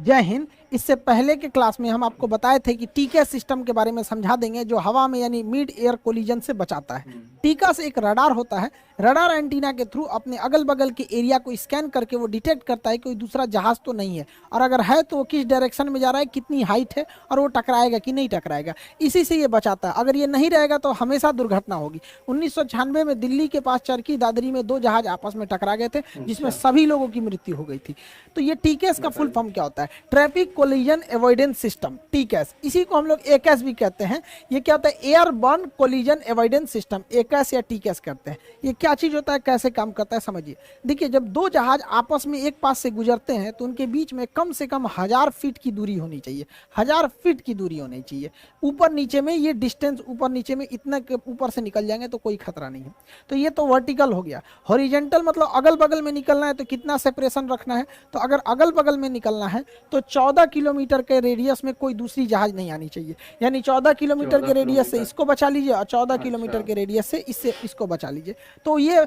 जय हिंद। इससे पहले के क्लास में हम आपको बताए थे कि टीका सिस्टम के बारे में समझा देंगे, जो हवा में यानी मिड एयर कोलिजन से बचाता है। टीका से एक रडार होता है, रडार एंटीना के थ्रू अपने अगल बगल के एरिया को स्कैन करके वो डिटेक्ट करता है कोई दूसरा जहाज तो नहीं है, और अगर है तो वो किस डायरेक्शन में जा रहा है, कितनी हाइट है, और वो टकराएगा कि नहीं टकराएगा। इसी से ये बचाता है। अगर ये नहीं रहेगा तो हमेशा दुर्घटना होगी। 1996 में दिल्ली के पास चरखी दादरी में 2 जहाज आपस में टकरा गए थे, जिसमें सभी लोगों की मृत्यु हो गई थी। तो ये टीकेएस का फुल फॉर्म क्या होता है? Traffic collision avoidance system, TKS. इसी को हम लोग एकेएस भी कहते हैं। ये क्या होता है? Airborne collision avoidance system, AKS या टीकेएस कहते हैं। ये क्या चीज होता है, कैसे काम करता है, समझिए। देखिए, जब 2 जहाज आपस में एक पास से गुजरते हैं तो उनके बीच में कम से कम 1000 फीट की दूरी होनी चाहिए। 1000 फीट की दूरी होनी चाहिए। ऊपर नीचे में ये डिस्टेंस, ऊपर नीचे में इतना के ऊपर से निकल जाएंगे तो कोई खतरा नहीं है। तो ये तो वर्टिकल हो गया। हॉरिजेंटल मतलब अगल बगल में निकलना है तो कितना सेपरेशन रखना है? तो अगर अगल बगल में निकलना है तो 14 किलोमीटर के रेडियस में कोई दूसरी जहाज नहीं आनी चाहिए। यानी 14 किलोमीटर के रेडियस से इसको बचा लीजिए और 14 किलोमीटर के रेडियस से इसको बचा लीजिए। तो ये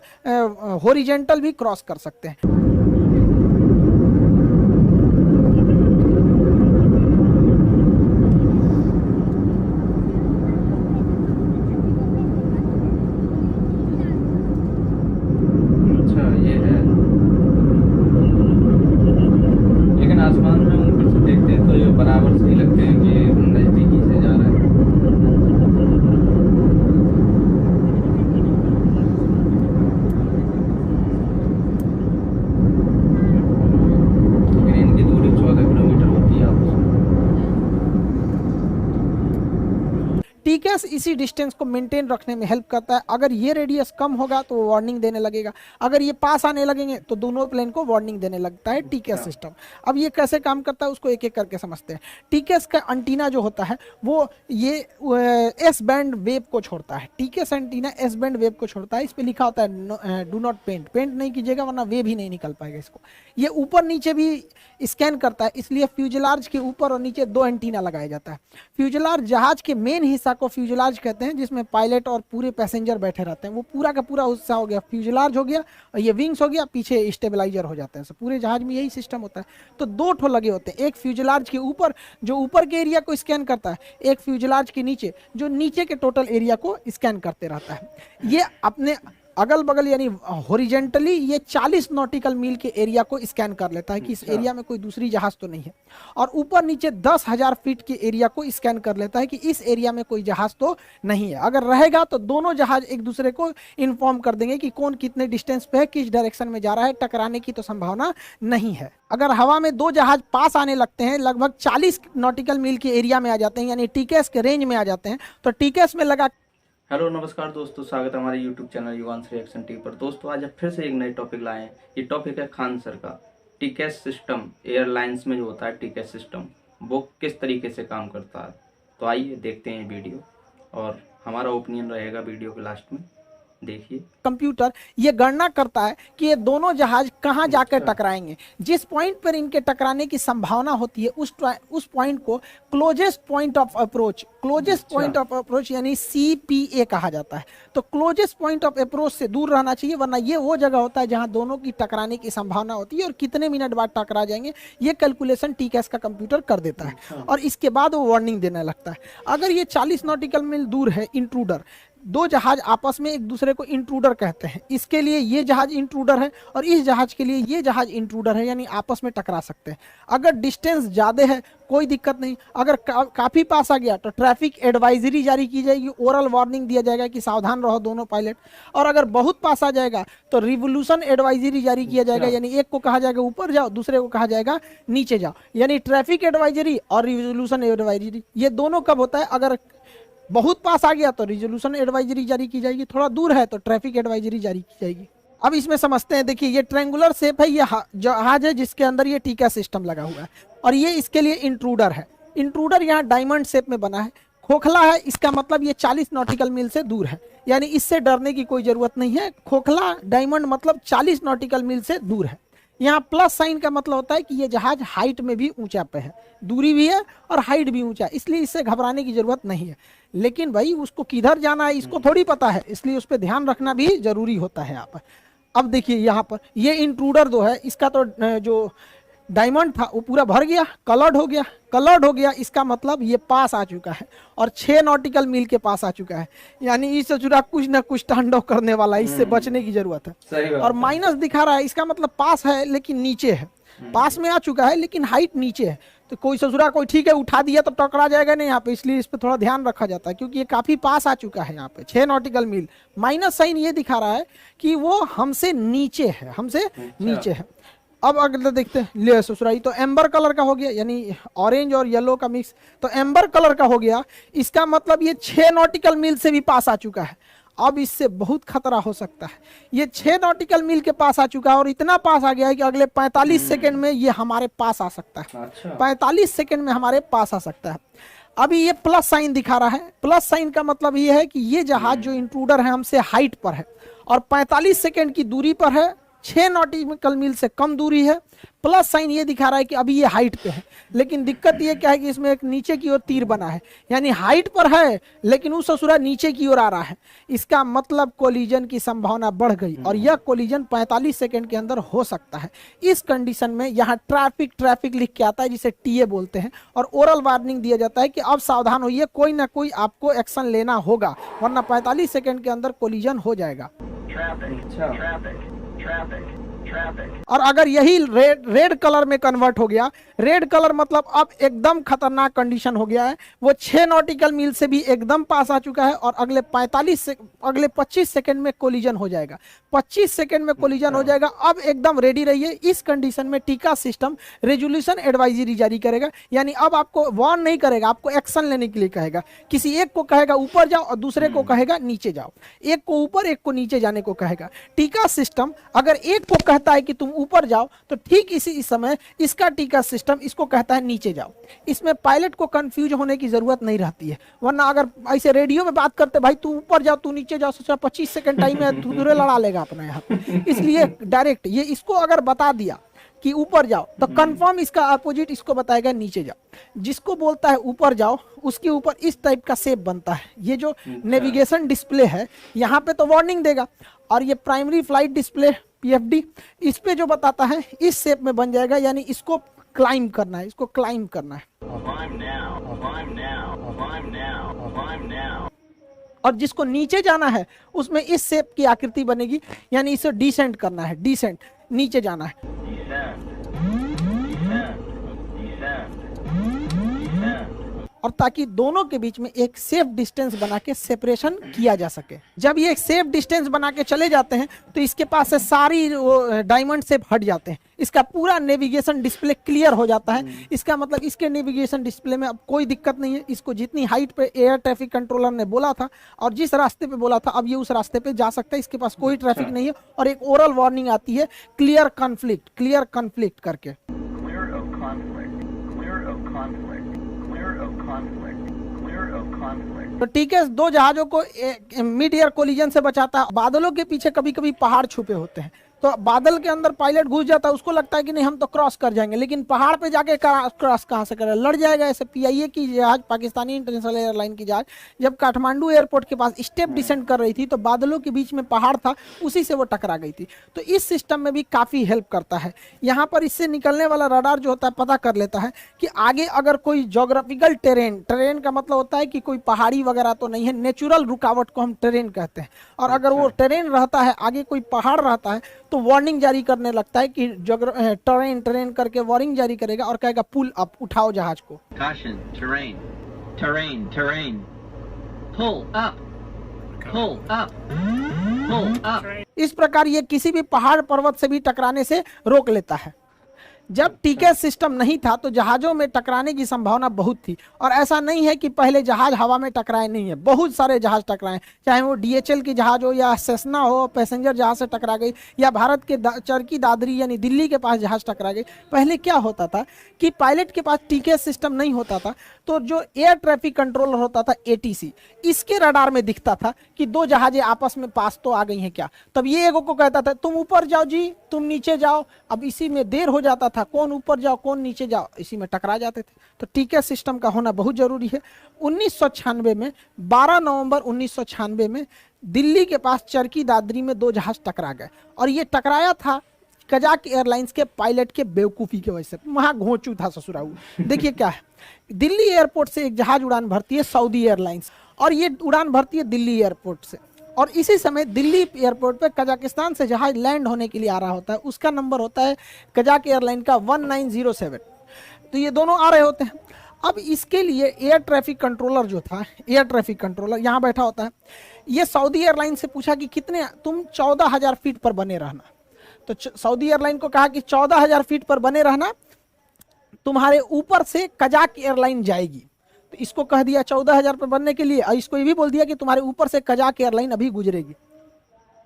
हॉरिजेंटल भी क्रॉस कर सकते हैं। आसमान में ऊपर से देखते हैं तो ये बराबर से ही लगते हैं कि नजदीकी से जा रहा है। लेकिन इनकी दूरी 14 किलोमीटर होती है आपस में। टीकेएस इसी डिस्टेंस को मेंटेन रखने में हेल्प करता है। अगर ये रेडियस कम होगा तो वो वार्निंग देने लगेगा, अगर ये पास आने लगेंगे तो दोनों प्लेन को वार्निंग देने लगता है टीकेएस सिस्टम। अब ये कैसे काम करता है उसको एक एक करके समझते हैं। टीकेएस का एंटीना जो होता है वो ये एस बैंड वेव को छोड़ता है। TKS antenna S band wave को छोड़ता है। इस पर लिखा होता है डू नॉट पेंट, पेंट नहीं कीजिएगा वरना वेव ही नहीं निकल पाएगा इसको। ये ऊपर नीचे भी स्कैन करता है, इसलिए फ्यूजलार्ज के ऊपर और नीचे 2 एंटीना लगाया जाता है। फ्यूजलार्ज जहाज के मेन हिस्सा को फ्यूजलार्ज कहते हैं, जिसमें पायलट और पूरे पैसेंजर बैठे रहते हैं। वो पूरा का पूरा हिस्सा हो गया फ्यूजलार्ज हो गया, और ये विंग्स हो गया, पीछे स्टेबलाइजर हो जाते हैं। पूरे जहाज में यही सिस्टम होता है। तो 2 ठो लगे होते हैं, एक फ्यूजलार्ज के ऊपर जो ऊपर के एरिया को स्कैन करता है, एक फ्यूजलार्ज के नीचे जो नीचे के टोटल एरिया को स्कैन करते रहता है। ये अपने अगल बगल यानी हॉरिजेंटली ये 40 नॉटिकल मील के एरिया को स्कैन कर लेता है कि इस एरिया में कोई दूसरी जहाज तो नहीं है, और ऊपर नीचे 10,000 फीट के एरिया को स्कैन कर लेता है कि इस एरिया में कोई जहाज तो नहीं है। अगर रहेगा तो दोनों जहाज एक दूसरे को इन्फॉर्म कर देंगे कि कौन कितने डिस्टेंस पे है, किस डायरेक्शन में जा रहा है। टकराने की तो संभावना नहीं है। अगर हवा में 2 जहाज पास आने लगते हैं, लगभग 40 नॉटिकल मील के एरिया में आ जाते हैं, यानी टीकेएस के रेंज में आ जाते हैं, तो टीकेएस में लगा। हेलो नमस्कार दोस्तों, स्वागत है हमारे YouTube channel Yuvansh reaction TV पर। दोस्तों आज फिर से एक नई टॉपिक लाए हैं। ये टॉपिक है खान सर का। टीकेएस सिस्टम एयरलाइंस में जो होता है टीकेएस सिस्टम, वो किस तरीके से काम करता है। तो आइए देखते हैं वीडियो, और हमारा ओपिनियन रहेगा वीडियो के लास्ट में। देखिए, कंप्यूटर ये गणना करता है कि ये दोनों जहाज कहां जाकर टकराएंगे। जिस पॉइंट पर इनके टकराने की संभावना होती है उस पॉइंट को closest point of approach, closest point of approach यानी CPA कहा जाता है। तो क्लोजेस्ट पॉइंट ऑफ अप्रोच से दूर रहना चाहिए, वरना ये वो जगह होता है जहां दोनों की टकराने की संभावना होती है, और कितने मिनट बाद टकरा जाएंगे ये कैलकुलेशन टीकेएस का कंप्यूटर कर देता है, और इसके बाद वो वार्निंग देने लगता है। अगर ये 40 नॉटिकल मील दूर है, इंट्रूडर, 2 जहाज आपस में एक दूसरे को इंट्रूडर कहते हैं, इसके लिए ये जहाज इंट्रूडर है और इस जहाज के लिए ये जहाज इंट्रूडर है, यानी आपस में टकरा सकते हैं। अगर डिस्टेंस ज़्यादा है कोई दिक्कत नहीं। अगर काफ़ी पास आ गया तो ट्रैफिक एडवाइजरी जारी की जाएगी, ओरल वार्निंग दिया जाएगा कि सावधान रहो दोनों पायलट। और अगर बहुत पास आ जाएगा तो रिवोल्यूशन एडवाइजरी जारी किया जाएगा, यानी एक को कहा जाएगा ऊपर जाओ, दूसरे को कहा जाएगा नीचे जाओ। यानी ट्रैफिक एडवाइजरी और रिवोल्यूशन एडवाइजरी ये दोनों कब होता है? अगर बहुत पास आ गया तो रिजोल्यूशन एडवाइजरी जारी की जाएगी, थोड़ा दूर है तो ट्रैफिक एडवाइजरी जारी की जाएगी। अब इसमें समझते हैं। देखिए, ये ट्रायंगुलर शेप है, ये जहाज है जिसके अंदर ये टीका सिस्टम लगा हुआ है, और ये इसके लिए इंट्रूडर है। इंट्रूडर यहाँ डायमंड शेप में बना है, खोखला है, इसका मतलब ये 40 नॉटिकल मील से दूर है, यानी इससे डरने की कोई जरूरत नहीं है। खोखला डायमंड मतलब 40 नॉटिकल मील से दूर है। यहाँ प्लस साइन का मतलब होता है कि ये जहाज हाइट में भी ऊंचा पे है, दूरी भी है और हाइट भी ऊंचा है, इसलिए इससे घबराने की जरूरत नहीं है। लेकिन भाई उसको किधर जाना है इसको थोड़ी पता है, इसलिए उस पर ध्यान रखना भी जरूरी होता है यहाँ पर। अब देखिए यहाँ पर ये इंट्रूडर जो है, इसका तो जो डायमंड था वो पूरा भर गया, कलर्ड हो गया। कलर्ड हो गया इसका मतलब ये पास आ चुका है और 6 नॉटिकल मील के पास आ चुका है, यानी इससे जुड़ा कुछ ना कुछ तांडव करने वाला है, इससे बचने की जरूरत है। सही बात और है। माइनस दिखा रहा है, इसका मतलब पास है लेकिन नीचे है, पास में आ चुका है लेकिन हाइट नीचे है। तो कोई ससुरा कोई ठीक है उठा दिया तो टकरा जाएगा नहीं यहाँ पे, इसलिए इस पे थोड़ा ध्यान रखा जाता है क्योंकि ये काफी पास आ चुका है। यहाँ पे 6 नॉटिकल मील, माइनस साइन ये दिखा रहा है कि वो हमसे नीचे है, हमसे नीचे है। अब अगले देखते हैं, ले ससुराई तो एम्बर कलर का हो गया, यानी ऑरेंज और येलो का मिक्स, तो एम्बर कलर का हो गया। इसका मतलब ये 6 नॉटिकल मील से भी पास आ चुका है। अब इससे बहुत खतरा हो सकता है। ये 6 नॉटिकल मील के पास आ चुका है और इतना पास आ गया है कि अगले 45 सेकंड में ये हमारे पास आ सकता है। अच्छा 45 सेकंड में हमारे पास आ सकता है। अभी ये प्लस साइन दिखा रहा है, प्लस साइन का मतलब ये है कि ये जहाज जो इंट्रूडर है हमसे हाइट पर है और 45 सेकंड की दूरी पर है, 6 नॉटिकल मील से कम दूरी है। प्लस साइन ये दिखा रहा है कि अभी ये हाइट पे है, लेकिन दिक्कत ये क्या है कि इसमें एक नीचे की ओर तीर बना है, यानी हाइट पर है लेकिन उस ससुरा नीचे की ओर आ रहा है। इसका मतलब कोलिजन की संभावना बढ़ गई और यह कोलिजन 45 सेकंड के अंदर हो सकता है। इस कंडीशन में यहाँ ट्रैफिक लिख के आता है जिसे टीए बोलते हैं और ओरल वार्निंग दिया जाता है कि अब सावधान होइए, कोई ना कोई आपको एक्शन लेना होगा वरना 45 सेकंड के अंदर कोलिजन हो जाएगा। और अगर यही रेड कलर में कन्वर्ट हो गया, रेड कलर मतलब अब एकदम खतरनाक कंडीशन हो गया है, वो 6 नॉटिकल मील से भी एकदम पास आ चुका है और अगले 25 सेकंड में कोलिजन हो जाएगा। 25 सेकंड में कोलिजन हो जाएगा। अब एकदम रेडी रहिए। इस कंडीशन में टीका सिस्टम रेजोल्यूशन एडवाइजरी जारी करेगा, यानी अब आपको वार्न नहीं करेगा, आपको एक्शन लेने के लिए कहेगा। किसी एक को कहेगा ऊपर जाओ और दूसरे को कहेगा नीचे जाओ, एक को ऊपर एक को नीचे जाने को कहेगा। टीका सिस्टम अगर एक को कहता है कि तुम ऊपर जाओ तो ठीक इसी समय इसका टीका सिस्टम इसको कहता है नीचे जाओ। इसमें पायलट को कंफ्यूज होने की जरूरत नहीं रहती है, वरना अगर ऐसे रेडियो में बात करते भाई तू ऊपर जाओ तू नीचे जाओ, सोचा 25 सेकंड टाइम है तुझे लड़ा लेगा अपना यहाँ पे। इसलिए डायरेक्ट ये इसको अगर बता दिया कि ऊपर जाओ तो कंफर्म इसका अपोजिट इसको बताएगा नीचे जाओ। जिसको बोलता है ऊपर जाओ उसके ऊपर इस टाइप का शेप बनता है। ये जो नेविगेशन डिस्प्ले है यहाँ पे तो वार्निंग देगा और ये प्राइमरी फ्लाइट डिस्प्ले पीएफडी इस पे जो बताता है इस शेप में बन जाएगा, यानी इसको क्लाइम करना है, इसको क्लाइम करना है। और जिसको नीचे जाना है उसमें इस शेप की आकृति बनेगी, यानी इसे डिसेंट करना है, डिसेंट नीचे जाना है। और ताकि दोनों के बीच में एक सेफ डिस्टेंस बना के सेपरेशन किया जा सके। जब ये एक सेफ डिस्टेंस बना के चले जाते हैं तो इसके पास से सारी डायमंड शेप हट जाते हैं, इसका पूरा नेविगेशन डिस्प्ले क्लियर हो जाता है। इसका मतलब इसके नेविगेशन डिस्प्ले में अब कोई दिक्कत नहीं है। इसको जितनी हाइट पे एयर ट्रैफिक कंट्रोलर ने बोला था और जिस रास्ते पे बोला था अब ये उस रास्ते पे जा सकता है, इसके पास कोई ट्रैफिक नहीं है। और एक ओरल वार्निंग आती है क्लियर कॉन्फ्लिक्ट करके। तो ठीक है, 2 जहाजों को मिड एयर कोलिजन से बचाता है। बादलों के पीछे कभी कभी पहाड़ छुपे होते हैं, तो बादल के अंदर पायलट घुस जाता है, उसको लगता है कि नहीं हम तो क्रॉस कर जाएंगे, लेकिन पहाड़ पे जाके क्रॉस कहाँ से करे, लड़ जाएगा। ऐसे पीआईए की जहाज, पाकिस्तानी इंटरनेशनल एयरलाइन की जहाज जब काठमांडू एयरपोर्ट के पास स्टेप डिसेंड कर रही थी तो बादलों के बीच में पहाड़ था, उसी से वो टकरा गई थी। तो इस सिस्टम में भी काफ़ी हेल्प करता है। यहाँ पर इससे निकलने वाला रडार जो होता है पता कर लेता है कि आगे अगर कोई जोग्राफिकल टेरेन का मतलब होता है कि कोई पहाड़ी वगैरह तो नहीं है, नेचुरल रुकावट को हम टेरेन कहते हैं। और अगर वो टेरेन रहता है, आगे कोई पहाड़ रहता है तो वार्निंग जारी करने लगता है कि टेरेन करके वार्निंग जारी करेगा और कहेगा पुल अप, उठाओ जहाज को। Caution, terrain. Pull up. इस प्रकार ये किसी भी पहाड़ पर्वत से भी टकराने से रोक लेता है। जब टीके सिस्टम नहीं था तो जहाजों में टकराने की संभावना बहुत थी, और ऐसा नहीं है कि पहले जहाज हवा में टकराए नहीं है, बहुत सारे जहाज टकराए, चाहे वो डीएचएल की जहाज हो या सेस्ना हो, पैसेंजर जहाज से टकरा गई, या भारत के चरखी दादरी यानी दिल्ली के पास जहाज टकरा गई। पहले क्या होता था कि पायलट के पास टीके सिस्टम नहीं होता था, तो जो एयर ट्रैफिक कंट्रोलर होता था एटीसी, इसके रडार में दिखता था कि 2 जहाजें आपस में पास तो आ गई हैं क्या, तब ये एगो को कहता था तुम ऊपर जाओ जी, तुम नीचे जाओ। अब इसी में देर हो जाता था, कौन ऊपर जाओ कौन नीचे जाओ, इसी में टकरा जाते थे। तो टीके सिस्टम का होना बहुत जरूरी है। 1996 में 12 नवंबर 1996 में दिल्ली के पास चरखी दादरी में 2 जहाज टकरा गए, और ये टकराया था कजाक एयरलाइंस के पायलट के बेवकूफ़ी की वजह से। वहाँ घोंचू था ससुराऊ। देखिए क्या है, दिल्ली एयरपोर्ट से एक जहाज उड़ान भरती है सऊदी एयरलाइंस, और ये उड़ान भरती है दिल्ली एयरपोर्ट से, और इसी समय दिल्ली एयरपोर्ट पे कजाकिस्तान से जहाज लैंड होने के लिए आ रहा होता है। उसका नंबर होता है कजाक एयरलाइन का 1907। तो ये दोनों आ रहे होते हैं। अब इसके लिए एयर ट्रैफिक कंट्रोलर जो था, एयर ट्रैफिक कंट्रोलर यहाँ बैठा होता है। ये सऊदी एयरलाइन से पूछा कि कितने, तुम 14,000 फीट पर बने रहना। तो सऊदी एयरलाइन को कहा कि 14,000 फीट पर बने रहना, तुम्हारे ऊपर से कजाक एयरलाइन जाएगी। तो इसको कह दिया 14,000 पर बनने के लिए, और इसको ये भी बोल दिया कि तुम्हारे ऊपर से कजाक एयरलाइन अभी गुजरेगी।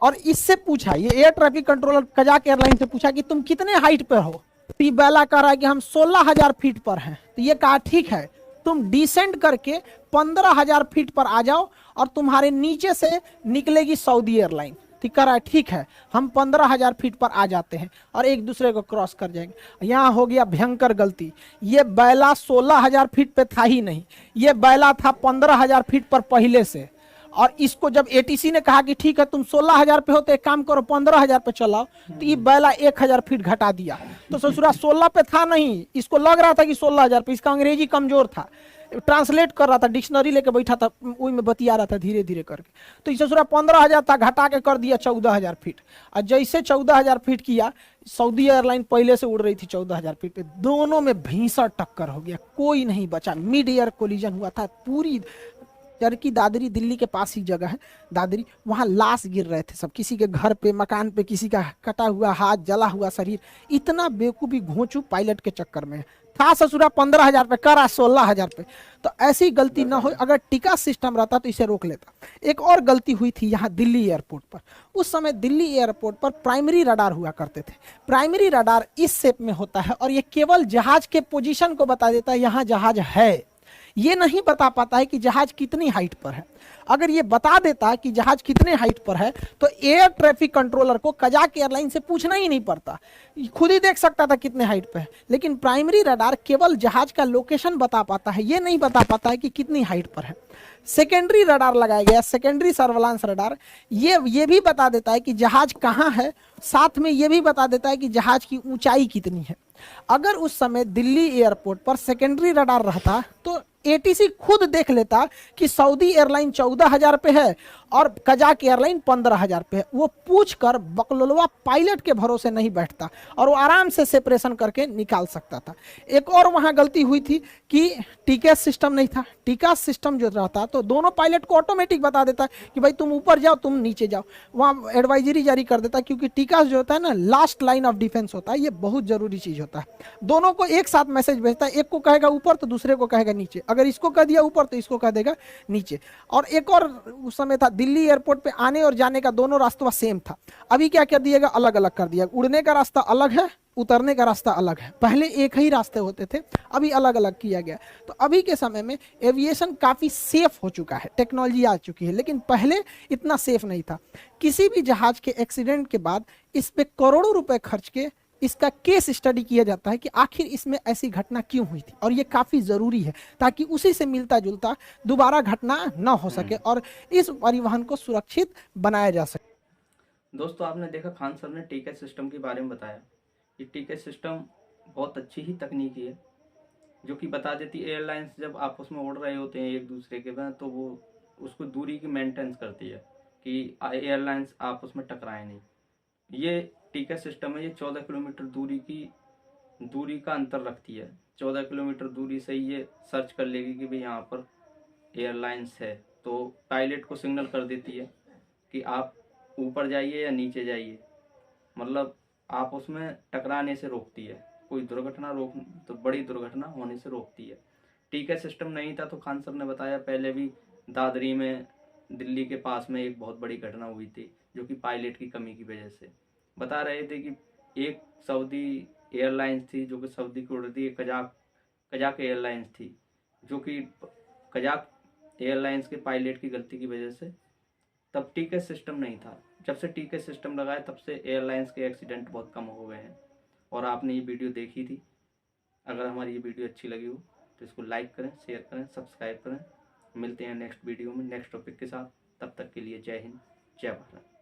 और इससे पूछा, ये air traffic controller Kazakh airline से पूछा कि तुम कितने हाइट पर हो। तो ये बेला कह रहा है कि हम 16,000 फीट पर हैं। तो ये कहा ठीक है, तुम डिसेंड करके 15,000 फीट पर आ जाओ और तुम्हारे नीचे से निकलेगी सऊदी एयरलाइन। तो कह रहा है ठीक है, हम 15,000 फीट पर आ जाते हैं और एक दूसरे को क्रॉस कर जाएंगे। यहाँ हो गया भयंकर गलती। ये बैला 16,000 फीट पे था ही नहीं, ये बैला था 15,000 फीट पर पहले से। और इसको जब एटीसी ने कहा कि ठीक है तुम 16,000 पे हो तो एक काम करो 15,000 पे चलाओ, तो ये बैला 1,000 फीट घटा दिया। तो ससुरा 16 पे था नहीं, इसको लग रहा था कि 16,000 पे। इसका अंग्रेजी कमजोर था, ट्रांसलेट कर रहा था, डिक्शनरी लेके बैठा था, वही में बतिया रहा था धीरे धीरे करके। तो इस ससुरा 15,000 था, घटा के कर दिया 14,000 फीट। और जैसे 14,000 फीट किया, सऊदी एयरलाइन पहले से उड़ रही थी 14,000 फीट पे, दोनों में भीषण टक्कर हो गया, कोई नहीं बचा। मिड एयर कोलिजन हुआ था। पूरी चरकी दादरी दिल्ली के पास ही जगह है दादरी, वहाँ लाश गिर रहे थे सब, किसी के घर पे, मकान पे, किसी का कटा हुआ हाथ, जला हुआ शरीर। इतना बेवकूफ़ी घोंचू पायलट के चक्कर में था। ससुरा 15,000 पे, करा 16,000 पे। तो ऐसी गलती ना हो, अगर टिका सिस्टम रहता तो इसे रोक लेता। एक और गलती हुई थी यहाँ दिल्ली एयरपोर्ट पर। उस समय दिल्ली एयरपोर्ट पर प्राइमरी रडार हुआ करते थे। प्राइमरी रडार इस शेप में होता है और ये केवल जहाज के पोजीशन को बता देता है यहाँ जहाज है, ये नहीं बता पाता है कि जहाज कितनी हाइट पर है। अगर ये बता देता कि जहाज कितने हाइट पर है तो एयर ट्रैफिक कंट्रोलर को कजाक एयरलाइन से पूछना ही नहीं पड़ता, खुद ही देख सकता था कितने हाइट पर है। लेकिन प्राइमरी रडार केवल जहाज का लोकेशन बता पाता है, ये नहीं बता पाता है कि कितनी हाइट पर है। सेकेंडरी रडार लगाया गया, सेकेंडरी सर्वेलांस रडार, ये भी बता देता है कि जहाज कहाँ है, साथ में ये भी बता देता है कि जहाज की ऊंचाई कितनी है। अगर उस समय दिल्ली एयरपोर्ट पर सेकेंडरी रडार रहता तो एटीसी खुद देख लेता कि सऊदी एयरलाइन 14,000 पे है और कजाक एयरलाइन 15,000 पे है। वो पूछकर बकलोलवा पायलट के भरोसे नहीं बैठता और वो आराम से सेपरेशन करके निकाल सकता था। एक और वहाँ गलती हुई थी कि टीकेएस सिस्टम नहीं था। टीकास सिस्टम जो रहता तो दोनों पायलट को ऑटोमेटिक बता देता कि भाई तुम ऊपर जाओ, तुम नीचे जाओ, वहाँ एडवाइजरी जारी कर देता। क्योंकि टीकास जो होता है ना, लास्ट लाइन ऑफ डिफेंस होता है, ये बहुत जरूरी चीज होता है। दोनों को एक साथ मैसेज भेजता है, एक को कहेगा ऊपर तो दूसरे को कहेगा नीचे, अगर इसको कह दिया ऊपर तो इसको कह देगा नीचे। और एक और उस समय था, दिल्ली एयरपोर्ट पे आने और जाने का दोनों रास्ता सेम था। अभी क्या कर दिएगा, अलग अलग कर दिया। उड़ने का रास्ता अलग है, उतरने का रास्ता अलग है। पहले एक ही रास्ते होते थे, अभी अलग अलग किया गया। तो अभी के समय में एविएशन काफ़ी सेफ हो चुका है, टेक्नोलॉजी आ चुकी है, लेकिन पहले इतना सेफ नहीं था। किसी भी जहाज के एक्सीडेंट के बाद इस पे करोड़ों रुपए खर्च के इसका केस स्टडी किया जाता है कि आखिर इसमें ऐसी घटना क्यों हुई थी, और ये काफ़ी ज़रूरी है ताकि उसी से मिलता जुलता दोबारा घटना ना हो सके और इस परिवहन को सुरक्षित बनाया जा सके। दोस्तों, आपने देखा खान सर ने टिकट सिस्टम के बारे में बताया। ये टिकट सिस्टम बहुत अच्छी ही तकनीकी है जो कि बता देती है एयरलाइंस जब आपस में उड़ रहे होते हैं एक दूसरे के में, तो वो उसको दूरी की मेंटेनेंस करती है कि एयरलाइंस आपस में टकराए नहीं। ये टिकट सिस्टम है, ये 14 किलोमीटर दूरी का अंतर रखती है। 14 किलोमीटर दूरी से ये सर्च कर लेगी कि भाई यहाँ पर एयरलाइंस है, तो पायलट को सिग्नल कर देती है कि आप ऊपर जाइए या नीचे जाइए। मतलब आप उसमें टकराने से रोकती है, कोई दुर्घटना तो बड़ी दुर्घटना होने से रोकती है। टिकट सिस्टम नहीं था तो खान सर ने बताया पहले भी दादरी में दिल्ली के पास में एक बहुत बड़ी घटना हुई थी जो कि पायलट की कमी की वजह से। बता रहे थे कि एक सऊदी एयरलाइंस थी जो कि सऊदी की उड़ रही है, कजाक एयरलाइंस थी, जो कि कजाक एयरलाइंस के पायलट की गलती की वजह से तब टिकट सिस्टम नहीं था। जब से टिकट सिस्टम लगाया तब से एयरलाइंस के एक्सीडेंट बहुत कम हो गए हैं। और आपने ये वीडियो देखी थी, अगर हमारी ये वीडियो अच्छी लगी हो तो इसको लाइक करें, शेयर करें, सब्सक्राइब करें। मिलते हैं नेक्स्ट वीडियो में नेक्स्ट टॉपिक के साथ। तब तक के लिए जय हिंद, जय भारत।